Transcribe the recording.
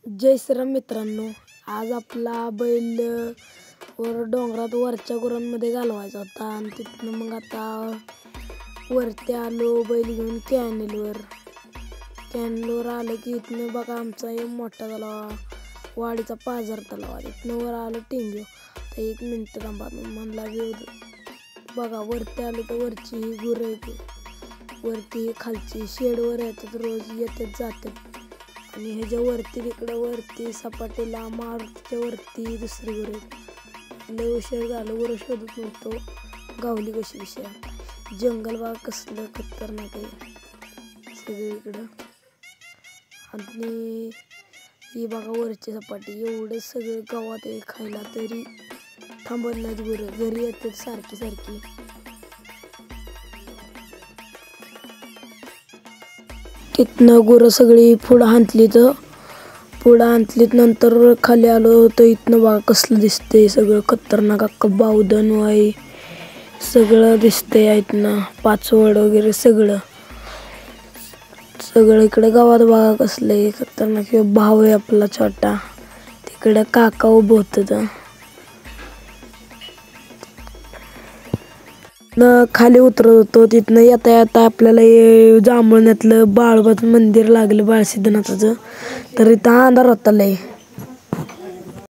जय श्रीराम मित्रांनो, आज आपला बैल वर डोंगरात वरच्या गुरांमध्ये घालवायचा होता आणि तिथनं मग आता वरती आलो बैल घेऊन कॅनलवर आलं की इथनं बघा आमचा एक मोठा तलाव, वाडीचा पाझर तलाव. इथनं वर आलं टिंग्यो. तर 1 मिनिट थांबा म्हणला व्यू बघा. वरती आलो तर वरची ही गुरं येते, वरती खालची शेडवर येतात, रोज येतात जातात. आणि ह्याच्या वरती तिकडं वरती सपाटीला मारुतीच्या वरती दुसरी गुरं. लय उशीर झालं, गुरं शोधत नव्हतो, गावली कशी विषय. जंगल बघा कसलं खतरनाक आहे सगळीकडं. आणि ही बघा वरची सपाटी, एवढं सगळं गावात आहे खायला तरी थांबत नाहीत गुरं, घरी येतात सारखी सारखी. तिथनं गुरं सगळी पुढं हांतलीत नंतर खाली आलो तर इथनं बघा कसलं दिसतंय सगळं खतरनाक. अख्खं बावधन वाई सगळं दिसतंय. इथनं पाचवड वगैरे सगळं इकडं गावात बघा कसलं खतरनाक. भाव आहे आपला छोटा, तिकडं काका उभं होतं. खाली उतरत होतो, तिथनं येता आपल्याला जांभळण्यातलं बाळोबाचं मंदिर लागलं, बाळसिद्धनाथाचं. तर इथं अंधार होता लय.